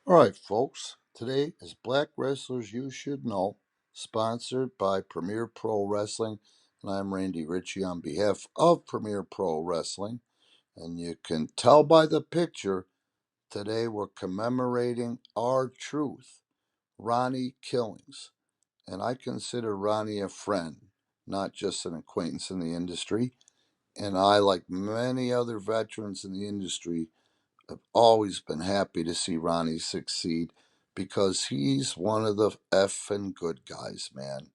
All right, folks. Today is Black Wrestlers You Should Know, sponsored by Premier Pro Wrestling. And I'm Randy Ritchie on behalf of Premier Pro Wrestling. And you can tell by the picture, today we're commemorating our truth, Ronnie Killings. And I consider Ronnie a friend, not just an acquaintance in the industry. And I, like many other veterans in the industry, I've always been happy to see Ronnie succeed because he's one of the effing good guys, man.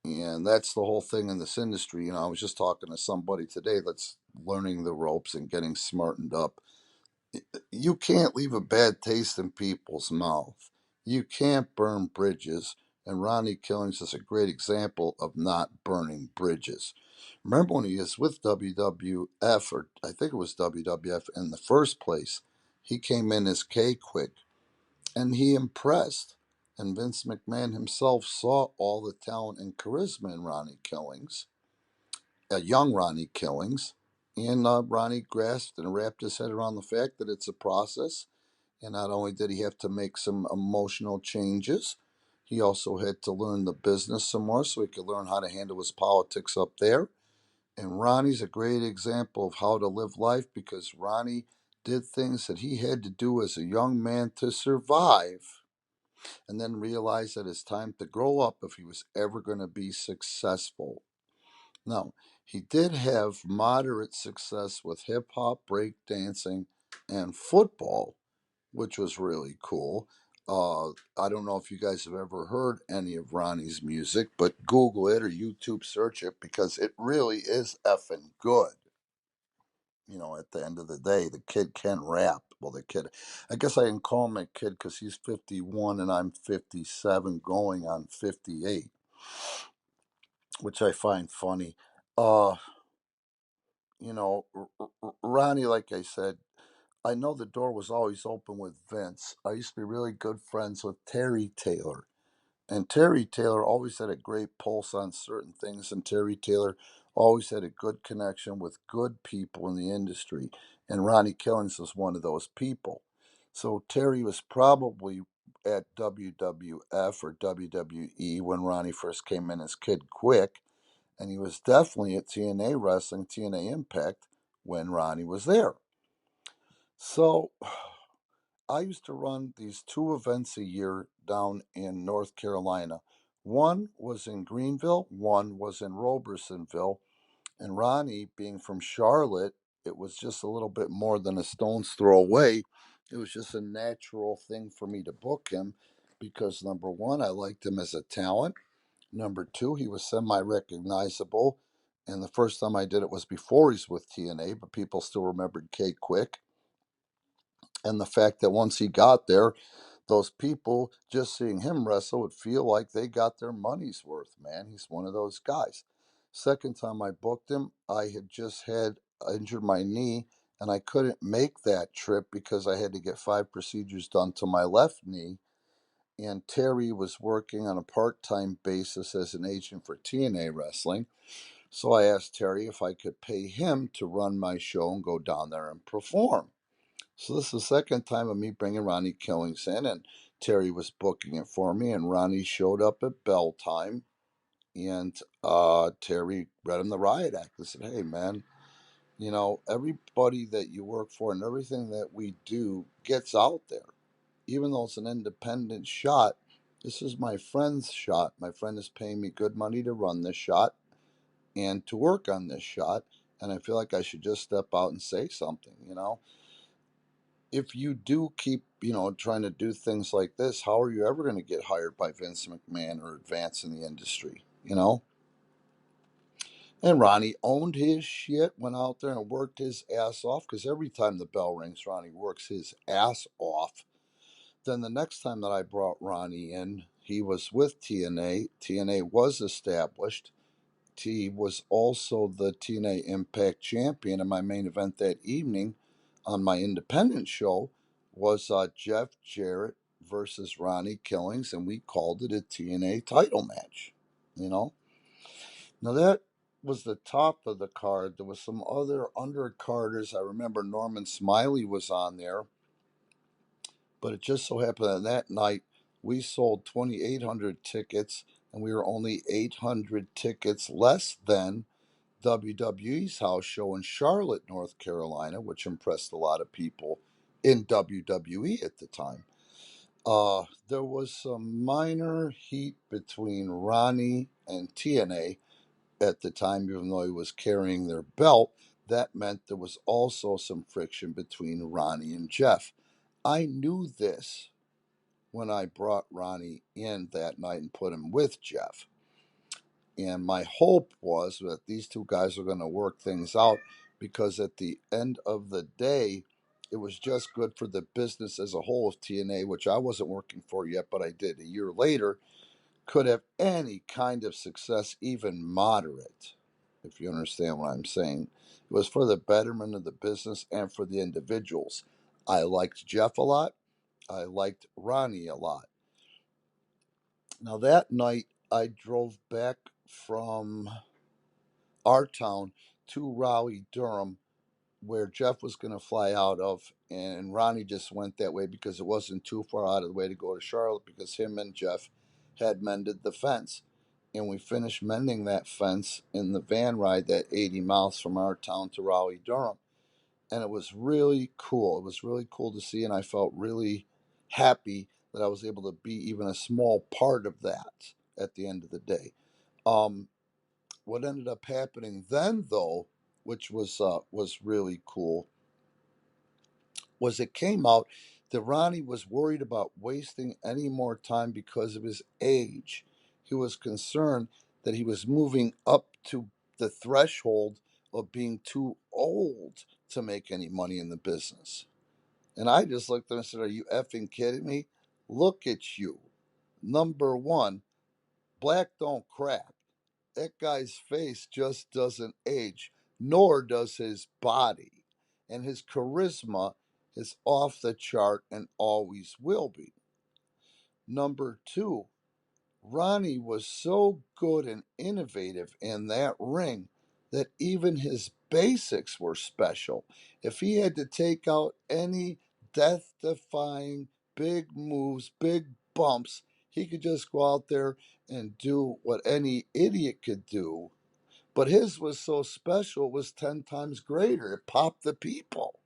And that's the whole thing in this industry. I was just talking to somebody today that's learning the ropes and getting smartened up. You can't leave a bad taste in people's mouth. You can't burn bridges. And Ronnie Killings is a great example of not burning bridges. Remember when he was with WWF, or I think it was WWF in the first place, he came in as K-Quick and he impressed. And Vince McMahon himself saw all the talent and charisma in Ronnie Killings, young Ronnie Killings. And Ronnie grasped and wrapped his head around the fact that it's a process. And not only did he have to make some emotional changes, he also had to learn the business some more so he could learn how to handle his politics up there. And Ronnie's a great example of how to live life because Ronnie did things that he had to do as a young man to survive and then realized that it's time to grow up if he was ever going to be successful. Now, he did have moderate success with hip hop, break dancing, and football, which was really cool. I don't know if you guys have ever heard any of Ronnie's music, but Google it or YouTube search it because it really is effing good. At the end of the day, the kid can rap. Well, the kid, I guess I can call him a kid because he's 51 and I'm 57 going on 58, which I find funny. Uh, Ronnie, like I said, I know the door was always open with Vince. I used to be really good friends with Terry Taylor. And Terry Taylor always had a great pulse on certain things, and Terry Taylor always had a good connection with good people in the industry. And Ronnie Killings was one of those people. So Terry was probably at WWF or WWE when Ronnie first came in as Kid Quick, and he was definitely at TNA Wrestling, TNA Impact, when Ronnie was there. So I used to run these two events a year down in North Carolina. One was in Greenville, one was in Robersonville. And Ronnie, being from Charlotte, it was just a little bit more than a stone's throw away. It was just a natural thing for me to book him because number one, I liked him as a talent. Number two, he was semi recognizable. And the first time I did it was before he's with TNA, but people still remembered K Quick. And the fact that once he got there, those people just seeing him wrestle would feel like they got their money's worth, man. He's one of those guys. Second time I booked him, I had just had injured my knee and I couldn't make that trip because I had to get 5 procedures done to my left knee. And Terry was working on a part time basis as an agent for TNA Wrestling. So I asked Terry if I could pay him to run my show and go down there and perform. So this is the second time of me bringing Ronnie Killings in, and Terry was booking it for me, and Ronnie showed up at bell time, and Terry read him the riot act. I said, "Hey, man, everybody that you work for and everything that we do gets out there, even though it's an independent shot. This is my friend's shot. My friend is paying me good money to run this shot and to work on this shot, and I feel like I should just step out and say something." If you do keep, trying to do things like this, how are you ever going to get hired by Vince McMahon or advance in the industry? And Ronnie owned his shit, went out there and worked his ass off because every time the bell rings, Ronnie works his ass off. Then the next time that I brought Ronnie in, he was with TNA. TNA was established. He was also the TNA Impact champion, and my main event that evening on my independent show was Jeff Jarrett versus Ronnie Killings, and we called it a TNA title match. You know, now that was the top of the card. There was some other undercarders. I remember Norman Smiley was on there, But it just so happened that night we sold 2,800 tickets, and we were only 800 tickets less than WWE's house show in Charlotte, North Carolina, which impressed a lot of people in WWE at the time. There was some minor heat between Ronnie and TNA at the time, even though he was carrying their belt. That meant there was also some friction between Ronnie and Jeff. I knew this when I brought Ronnie in that night and put him with Jeff. And my hope was that these two guys are going to work things out, because at the end of the day, it was just good for the business as a whole of TNA, which I wasn't working for yet, but I did a year later, could have any kind of success, even moderate, if you understand what I'm saying. It was for the betterment of the business and for the individuals. I liked Jeff a lot. I liked Ronnie a lot. Now, that night, I drove back from our town to Raleigh, Durham, where Jeff was going to fly out of, and Ronnie just went that way because it wasn't too far out of the way to go to Charlotte, because him and Jeff had mended the fence. And we finished mending that fence in the van ride, that 80 miles from our town to Raleigh, Durham. And it was really cool. It was really cool to see, and I felt really happy that I was able to be even a small part of that at the end of the day. Um, what ended up happening then, though, which was really cool, was it came out that Ronnie was worried about wasting any more time because of his age. He was concerned that he was moving up to the threshold of being too old to make any money in the business. And I just looked at him and said, "Are you effing kidding me? Look at you. Number one, black don't crack. That guy's face just doesn't age, nor does his body. And his charisma is off the chart and always will be. Number two, Ronnie was so good and innovative in that ring that even his basics were special. If he had to take out any death defying big moves, big bumps, he could just go out there and do what any idiot could do. But his was so special, it was 10 times greater. It popped the people,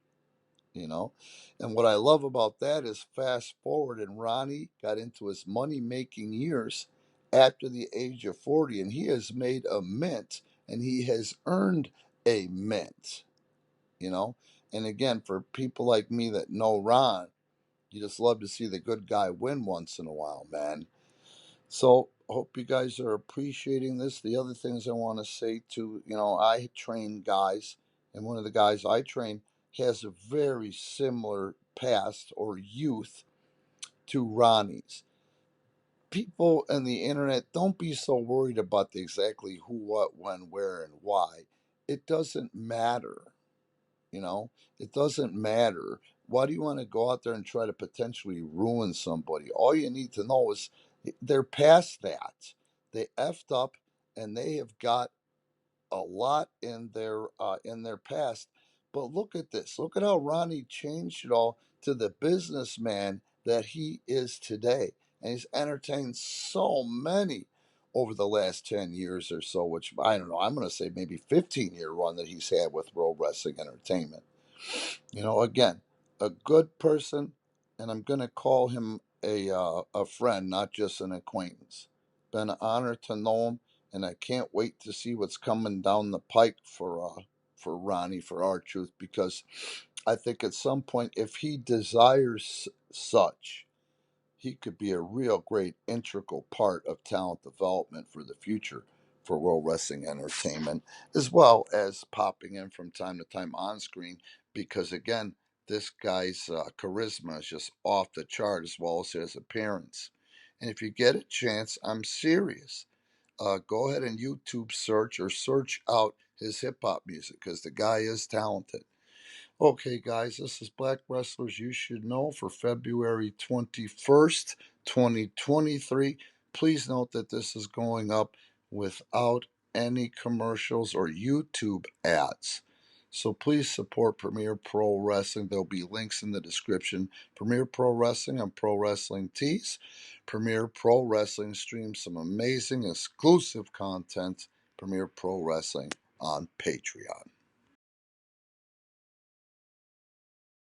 you know. And what I love about that is, fast forward, and Ronnie got into his money making years after the age of 40, and he has made a mint, and he has earned a mint, you know. And again, for people like me that know Ron, you just love to see the good guy win once in a while, man. So hope you guys are appreciating this. The other things I want to say too, I train guys, and one of the guys I train has a very similar past or youth to Ronnie's. People on the internet, don't be so worried about the exactly who, what, when, where, and why. It doesn't matter. You know, it doesn't matter. Why do you want to go out there and try to potentially ruin somebody? All you need to know is they're past that. They effed up, and they have got a lot in their past. But look at this. Look at how Ronnie changed it all to the businessman that he is today. And he's entertained so many over the last 10 years or so, which I don't know, I'm going to say maybe 15-year run that he's had with World Wrestling Entertainment. Again, a good person, and I'm going to call him a friend, not just an acquaintance. Been an honor to know him, and I can't wait to see what's coming down the pike for Ronnie, for R-Truth, because I think at some point, if he desires such, he could be a real great integral part of talent development for the future for World Wrestling Entertainment, as well as popping in from time to time on screen, because again, this guy's charisma is just off the chart, as well as his appearance. And if you get a chance, I'm serious. Go ahead and YouTube search, or search out his hip hop music, because the guy is talented. Okay, guys, this is Black Wrestlers You Should Know for February 21st, 2023. Please note that this is going up without any commercials or YouTube ads. So please support Premier Pro Wrestling. There'll be links in the description. Premier Pro Wrestling on Pro Wrestling Tees. Premier Pro Wrestling streams some amazing exclusive content. Premier Pro Wrestling on Patreon.